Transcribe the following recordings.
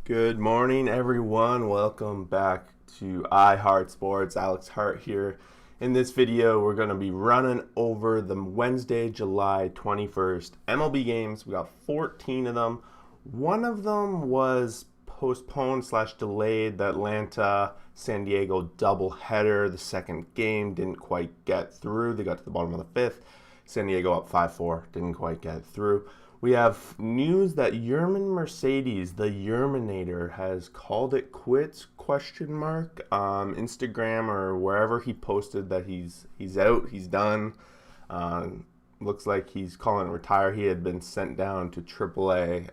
Good morning, everyone. Welcome back to iHeart Sports. Alex Hart here. In this video, we're going to be running over the Wednesday, July 21st MLB games. We got 14 of them. One of them was postponed / delayed, the Atlanta San Diego doubleheader. The second game didn't quite get through. They got to the bottom of the fifth. San Diego up 5-4, didn't quite get through. We have news that Yermin Mercedes, the Yerminator, has called it quits, ? Instagram or wherever he posted that he's out, he's done. Looks like he's calling it retire. He had been sent down to AAA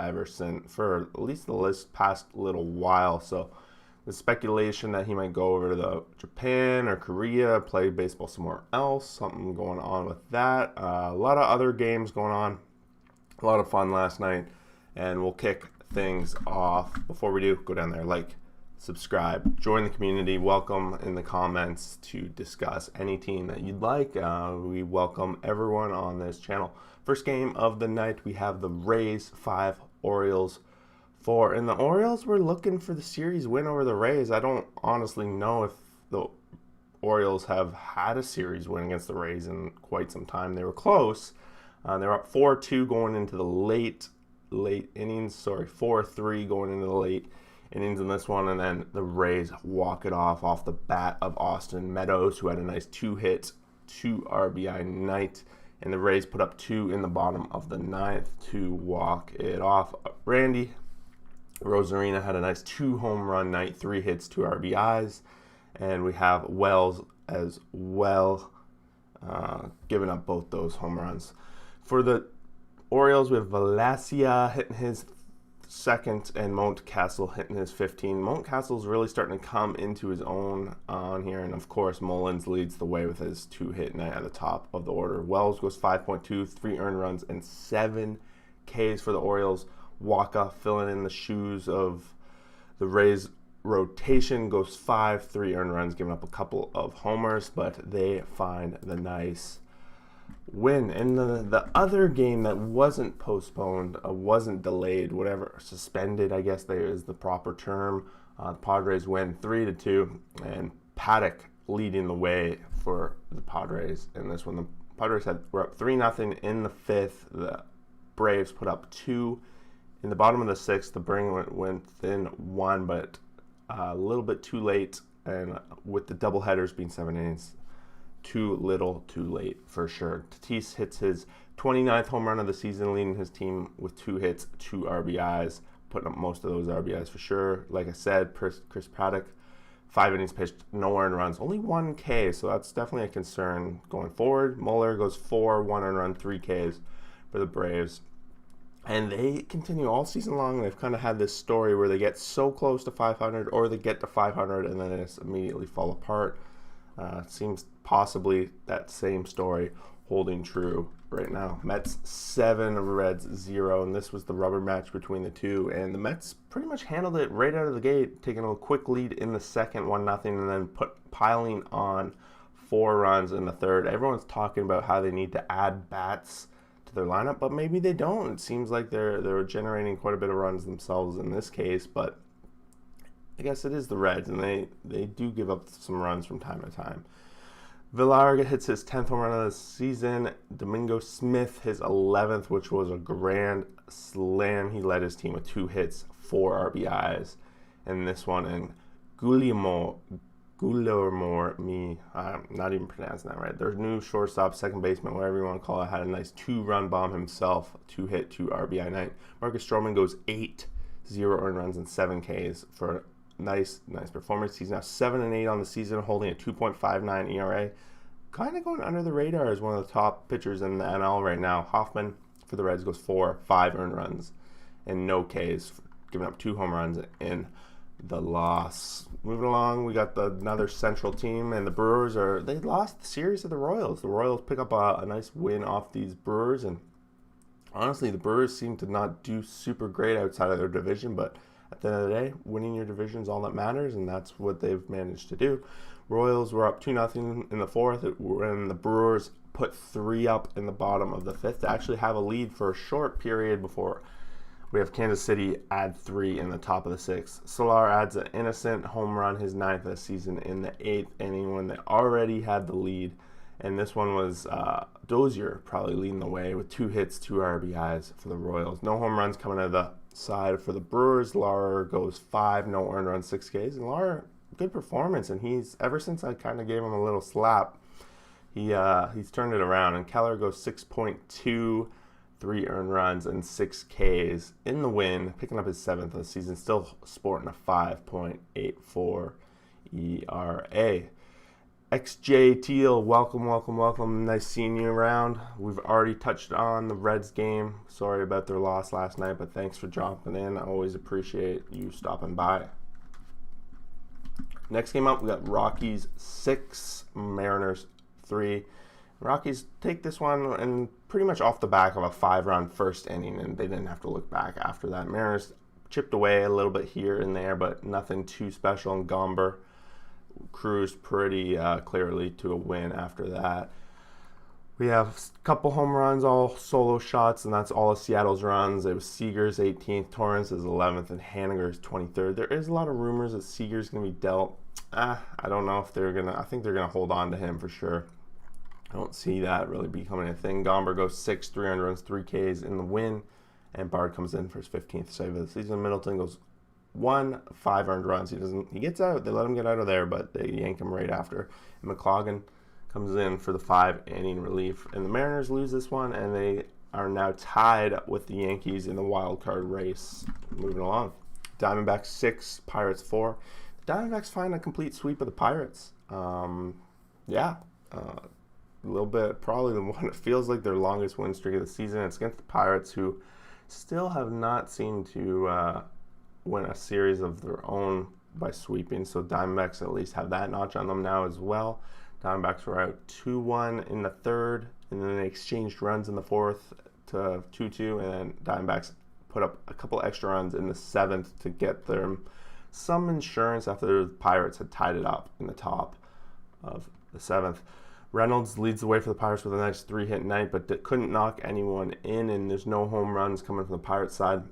ever since, for at least the past little while. So the speculation that he might go over to Japan or Korea, play baseball somewhere else, something going on with that. A lot of other games going on. A lot of fun last night, and we'll kick things off. Before we do, go down there, like, subscribe, join the community. Welcome in the comments to discuss any team that you'd like. We welcome everyone on this channel. First game of the night, we have the Rays 5, Orioles 4, and the Orioles were looking for the series win over the Rays. I don't honestly know if the Orioles have had a series win against the Rays in quite some time. They were close. They were up 4-2 going into the late innings. 4-3 going into the late innings in this one, and then the Rays walk it off the bat of Austin Meadows, who had a nice 2-hit, 2 RBI night, and the Rays put up 2 in the bottom of the ninth to walk it off. Randy Rosarina had a nice 2-home-run night, 3 hits, 2 RBIs, and we have Wells as well, giving up both those home runs. For the Orioles, we have Valacia hitting his second and Mountcastle hitting his 15. Mountcastle's really starting to come into his own on here, and of course Mullins leads the way with his 2-hit night at the top of the order. Wells goes 5.2, 3 earned runs, and 7 Ks for the Orioles. Waka filling in the shoes of the Rays rotation, goes 5, 3 earned runs, giving up a couple of homers, but they find the nice win. In the other game that wasn't postponed, wasn't delayed, whatever, suspended, I guess there is the proper term. The Padres win 3-2, and Paddock leading the way for the Padres in this one. The Padres were up 3-0 in the fifth. The Braves put up 2 in the bottom of the sixth. The bring went within 1, but a little bit too late, and with the doubleheaders being 7 innings, too little, too late for sure. Tatis hits his 29th home run of the season, leading his team with 2 hits, 2 RBIs, putting up most of those RBIs for sure. Like I said, Chris Paddock, 5 innings pitched, no earned runs, only 1 K, so that's definitely a concern going forward. Muller goes 4, 1 earned run, 3 Ks for the Braves. And they continue all season long. They've kind of had this story where they get so close to 500, or they get to 500 and then they just immediately fall apart. Seems possibly that same story holding true right now. Mets 7, Reds 0, and this was the rubber match between the two. And the Mets pretty much handled it right out of the gate, taking a quick lead in the second, 1-0, and then piling on 4 runs in the third. Everyone's talking about how they need to add bats to their lineup, but maybe they don't. It seems like they're generating quite a bit of runs themselves in this case, but I guess it is the Reds, and they do give up some runs from time to time. Villarga hits his 10th home run of the season. Domingo Smith, his 11th, which was a grand slam. He led his team with 2 hits, 4 RBIs in this one. And Guillermo, I'm not even pronouncing that right. Their new shortstop, second baseman, whatever you want to call it, had a nice 2-run bomb himself, 2-hit, 2 RBI night. Marcus Stroman goes 8, 0 earned runs, and 7 Ks for nice performance. He's now 7-8 on the season, holding a 2.59 ERA. Kind of going under the radar as one of the top pitchers in the NL right now. Hoffman for the Reds goes 4, 5 earned runs, and no Ks, giving up 2 home runs in the loss. Moving along, we got another Central team, and the Brewers they lost the series to the Royals. The Royals pick up a nice win off these Brewers, and honestly, the Brewers seem to not do super great outside of their division, but at the end of the day, winning your division is all that matters, and that's what they've managed to do. Royals were up 2-0 in the fourth, and the Brewers put 3 up in the bottom of the fifth to actually have a lead for a short period before We have Kansas City add 3 in the top of the 6th. Solar adds an innocent home run, his 9th of the season, in the 8th inning when they already had the lead. And this one was Dozier probably leading the way with 2 hits, 2 RBIs for the Royals. No home runs coming out of the side for the Brewers. Lauer goes 5, no earned runs, 6 Ks. And Lauer, good performance. And he's, ever since I kind of gave him a little slap, he's turned it around. And Keller goes 6.2, 3 earned runs and 6 Ks in the win, picking up his 7th of the season, still sporting a 5.84 ERA. XJ Teal, welcome. Nice seeing you around. We've already touched on the Reds game. Sorry about their loss last night, but thanks for dropping in. I always appreciate you stopping by. Next game up, we got Rockies 6, Mariners 3. Rockies take this one and pretty much off the back of a 5-run first inning, and they didn't have to look back after that. Mariners chipped away a little bit here and there, but nothing too special. And Gomber cruised pretty clearly to a win after that. We have a couple home runs, all solo shots, and that's all of Seattle's runs. It was Seager's 18th, Torrance's 11th, and Haniger's 23rd. There is a lot of rumors that Seager's going to be dealt. I don't know if they're going to. I think they're going to hold on to him for sure. I don't see that really becoming a thing. Gomber goes 6, 300 runs, 3 Ks in the win, and Bard comes in for his 15th save of the season. Middleton goes 1, 5 earned runs. He gets out. They let him get out of there, but they yank him right after. And McLaughlin comes in for the 5-inning relief. And the Mariners lose this one, and they are now tied with the Yankees in the wild card race. Moving along. Diamondbacks 6, Pirates 4. The Diamondbacks find a complete sweep of the Pirates. A little bit, probably the one that feels like their longest win streak of the season. It's against the Pirates, who still have not seemed to win a series of their own by sweeping. So Diamondbacks at least have that notch on them now as well. Diamondbacks were out 2-1 in the 3rd, and then they exchanged runs in the 4th to 2-2, and then Diamondbacks put up a couple extra runs in the 7th to get them some insurance after the Pirates had tied it up in the top of the 7th. Reynolds leads the way for the Pirates with a nice 3-hit night, but couldn't knock anyone in, and there's no home runs coming from the Pirates side.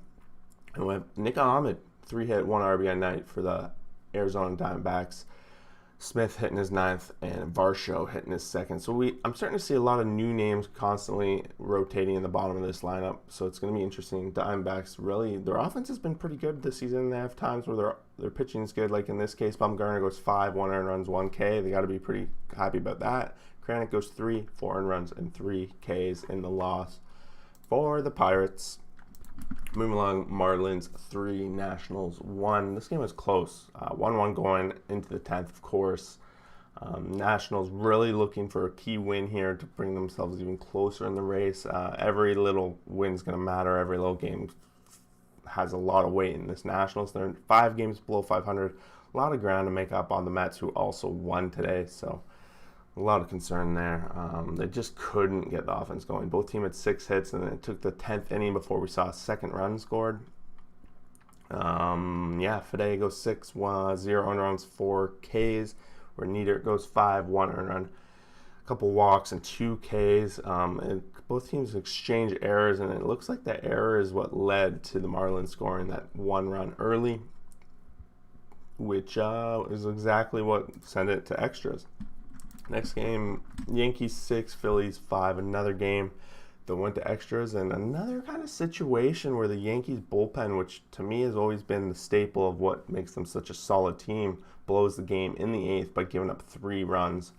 And we have Nick Ahmed, 3-hit, 1 RBI night for the Arizona Diamondbacks. Smith hitting his 9th, and Varsho hitting his 2nd. So I'm starting to see a lot of new names constantly rotating in the bottom of this lineup. So it's going to be interesting. Diamondbacks, really, their offense has been pretty good this season. They have times where their pitching is good. Like in this case, Bumgarner goes 5, 1 earned runs, 1 K. They got to be pretty happy about that. Kranick goes 3, 4 earned runs, and 3 Ks in the loss for the Pirates. Moving along, Marlins 3, Nationals 1. This game was close. 1-1 going into the 10th, of course. Nationals really looking for a key win here to bring themselves even closer in the race. Every little win is going to matter. Every little game has a lot of weight in this Nationals. They're 5 games below 500. A lot of ground to make up on the Mets, who also won today. So a lot of concern there. They just couldn't get the offense going. Both teams had 6 hits, and it took the 10th inning before we saw a second run scored. Fede goes 6, 0 earned runs, 4 Ks. Where Nieder goes 5, 1 earned run, a couple walks, and 2 Ks. And both teams exchange errors, and it looks like that error is what led to the Marlins scoring that 1 run early, which is exactly what sent it to extras. Next game, Yankees 6, Phillies 5. Another game that went to extras, and another kind of situation where the Yankees bullpen, which to me has always been the staple of what makes them such a solid team, blows the game in the 8th by giving up 3 runs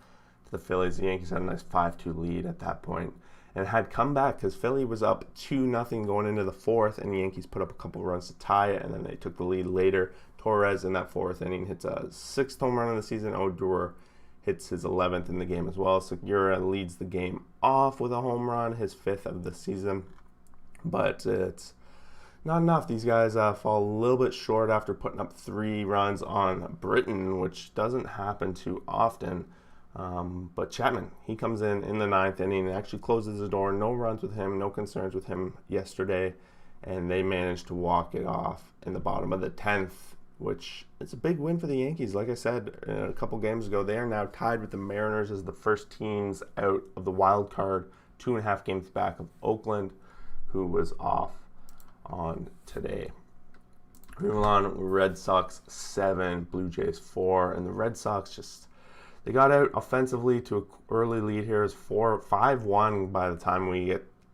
to the Phillies. The Yankees had a nice 5-2 lead at that point and had come back because Philly was up 2-0 going into the 4th, and the Yankees put up a couple runs to tie it, and then they took the lead later. Torres in that 4th inning hits a 6th home run of the season. Odor hits his 11th in the game as well. Segura leads the game off with a home run, his 5th of the season. But it's not enough. These guys fall a little bit short after putting up 3 runs on Britain, which doesn't happen too often. But Chapman, he comes in the 9th inning and actually closes the door. No runs with him, no concerns with him yesterday. And they managed to walk it off in the bottom of the 10th, which is a big win for the Yankees. Like I said a couple games ago, they are now tied with the Mariners as the first teams out of the wild card, 2.5 games back of Oakland, who was off on today. Moving on, Red Sox 7, Blue Jays 4, and the Red Sox they got out offensively to an early lead here. It's 5-1 by the time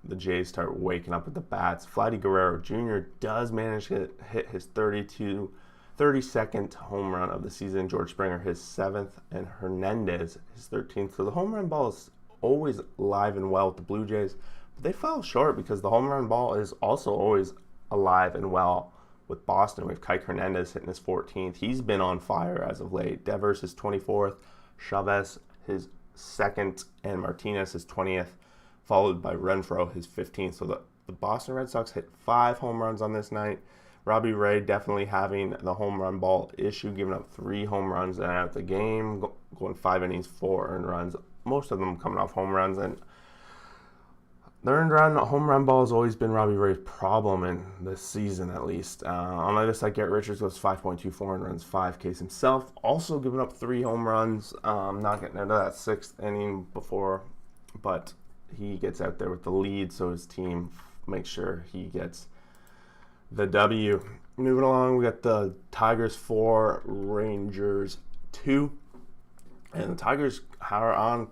the Jays start waking up at the bats. Vladdy Guerrero Jr. does manage to hit his 32nd home run of the season. George Springer his 7th, and Hernandez his 13th. So the home run ball is always alive and well with the Blue Jays. But they fell short because the home run ball is also always alive and well with Boston. We have Kike Hernandez hitting his 14th. He's been on fire as of late. Devers his 24th, Chavez his 2nd, and Martinez his 20th, followed by Renfroe his 15th. So the Boston Red Sox hit 5 home runs on this night. Robbie Ray definitely having the home run ball issue, giving up 3 home runs out the game, going 5 innings, 4 earned runs, most of them coming off home runs. And the home run ball has always been Robbie Ray's problem in this season, at least. On the other side, Garrett Richards goes 5.24 and runs 5 Ks himself, also giving up 3 home runs. Not getting into that 6th inning before, but he gets out there with the lead, so his team makes sure he gets the W. Moving along, we got the Tigers 4, Rangers 2, and the Tigers are on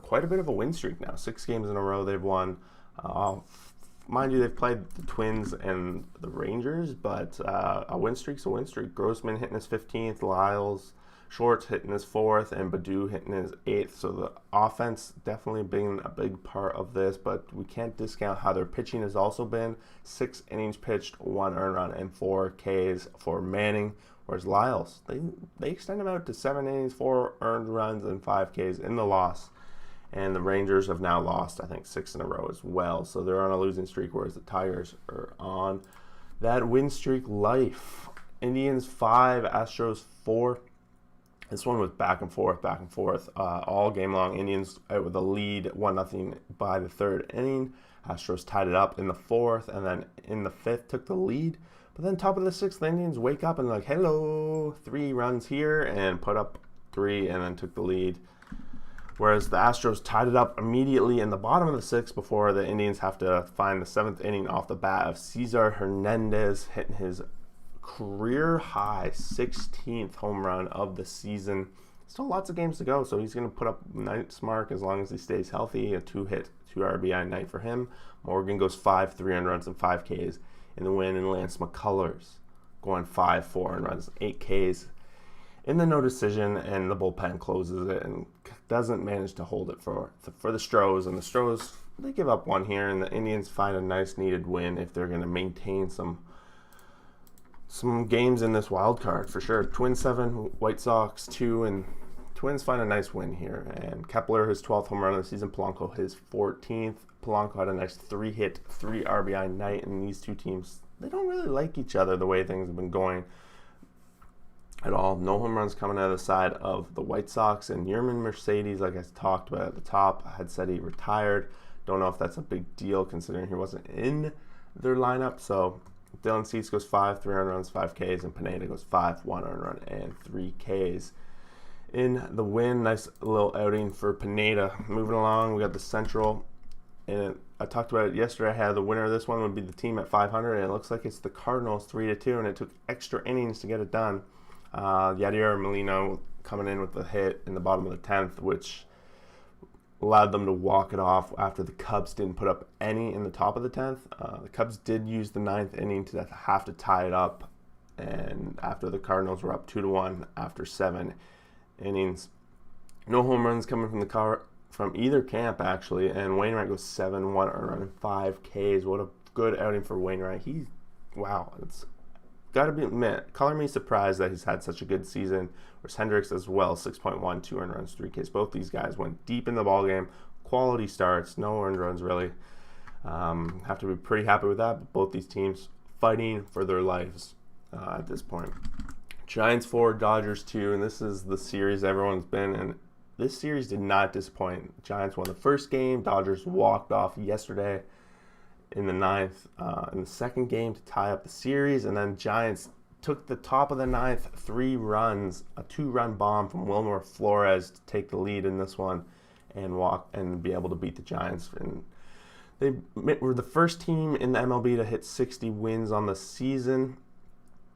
quite a bit of a win streak now. 6 games in a row they've won. Mind you, they've played the Twins and the Rangers, but a win streak's a win streak. Grossman hitting his 15th, Lyles Shorts hitting his 4th, and Baddoo hitting his 8th. So the offense definitely being a big part of this, but we can't discount how their pitching has also been. 6 innings pitched, 1 earned run, and 4 Ks for Manning. Whereas Lyles, they extend him out to 7 innings, 4 earned runs, and 5 Ks in the loss. And the Rangers have now lost, I think, 6 in a row as well. So they're on a losing streak, whereas the Tigers are on that win streak life. Indians 5, Astros 4. This one was back and forth, all game long. Indians out with a lead, 1-0 by the 3rd inning. Astros tied it up in the 4th, and then in the 5th took the lead. But then top of the 6th, the Indians wake up and like, hello, 3 runs here, and put up 3, and then took the lead. Whereas the Astros tied it up immediately in the bottom of the 6th before the Indians have to find the 7th inning off the bat of Cesar Hernandez hitting his career high 16th home run of the season. Still lots of games to go, so he's going to put up a nice mark as long as he stays healthy. A 2-hit, 2 RBI night for him. Morgan goes 5, 3 earned runs and 5 Ks in the win, and Lance McCullers going 5, 4 earned runs, 8 Ks in the no decision, and the bullpen closes it and doesn't manage to hold it for the Stros. And the Stros, they give up 1 here, and the Indians find a nice needed win if they're going to maintain some games in this wild card for sure. Twins 7, White Sox 2, and Twins find a nice win here. And Kepler, his 12th home run of the season. Polanco, his 14th. Polanco had a nice 3-hit, 3 RBI night, and these two teams, they don't really like each other the way things have been going at all. No home runs coming out of the side of the White Sox, and Yermin Mercedes, like I talked about at the top, had said he retired. Don't know if that's a big deal considering he wasn't in their lineup. So Dylan Cease goes 5, 3 earned runs, 5 Ks, and Pineda goes 5, 1 earned run, and 3 Ks in the win. Nice little outing for Pineda. Moving along, we got the Central, and I talked about it yesterday. I had the winner of this one would be the team at 500, and it looks like it's the Cardinals 3-2, and it took extra innings to get it done. Yadier Molina coming in with the hit in the bottom of the 10th, which allowed them to walk it off after the Cubs didn't put up any in the top of the 10th. The Cubs did use the 9th inning to have to tie it up, and after the Cardinals were up 2-1 after 7 innings. No home runs coming from either camp, actually, and Wainwright goes 7, 1 earned run, and 5 Ks. What a good outing for Wainwright. Wow, it's got to be admit, color me surprised that he's had such a good season. Whereas Hendricks as well, 6.1, 2 earned runs, 3 Ks. Both these guys went deep in the ballgame. Quality starts, no earned runs really. Have to be pretty happy with that. But both these teams fighting for their lives at this point. Giants 4, Dodgers 2, and this is the series everyone's been in. This series did not disappoint. Giants won the first game. Dodgers walked off yesterday in the 9th in the second game to tie up the series, and then Giants took the top of the 9th, 3 runs, a 2-run bomb from Wilmer Flores to take the lead in this one and be able to beat the Giants. And They were the first team in the MLB to hit 60 wins on the season.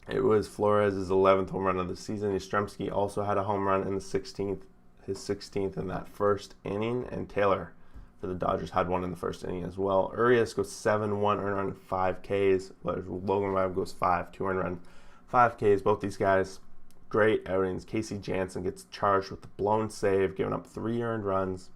It was Flores' 11th home run of the season. Yastrzemski also had a home run in the 16th, his 16th in that first inning, and Taylor for the Dodgers had one in the first inning as well. Urias goes 7-1 earned run, 5 Ks. Logan Webb goes 2 earned run, 5 Ks. Both these guys, great outings. Casey Janssen gets charged with the blown save, giving up 3 earned runs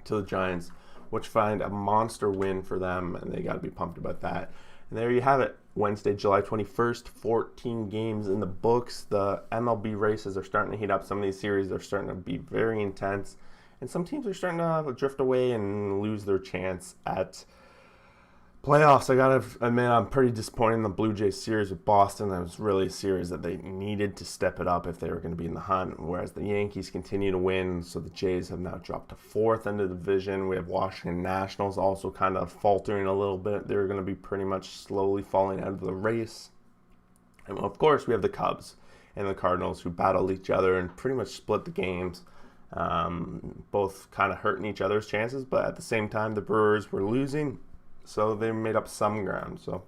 to the Giants, which find a monster win for them, and they got to be pumped about that. And there you have it. Wednesday, July 21st, 14 games in the books. The MLB races are starting to heat up. Some of these series are starting to be very intense. And some teams are starting to drift away and lose their chance at playoffs. I got to admit, I'm pretty disappointed in the Blue Jays series with Boston. That was really a series that they needed to step it up if they were going to be in the hunt, whereas the Yankees continue to win. So the Jays have now dropped to 4th in the division. We have Washington Nationals also kind of faltering a little bit. They're going to be pretty much slowly falling out of the race. And of course, we have the Cubs and the Cardinals who battled each other and pretty much split the games. Both kind of hurting each other's chances, but at the same time, the Brewers were losing. So they made up some ground. So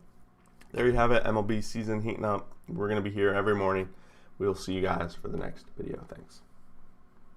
there you have it. MLB season heating up. We're going to be here every morning. We'll see you guys for the next video. Thanks.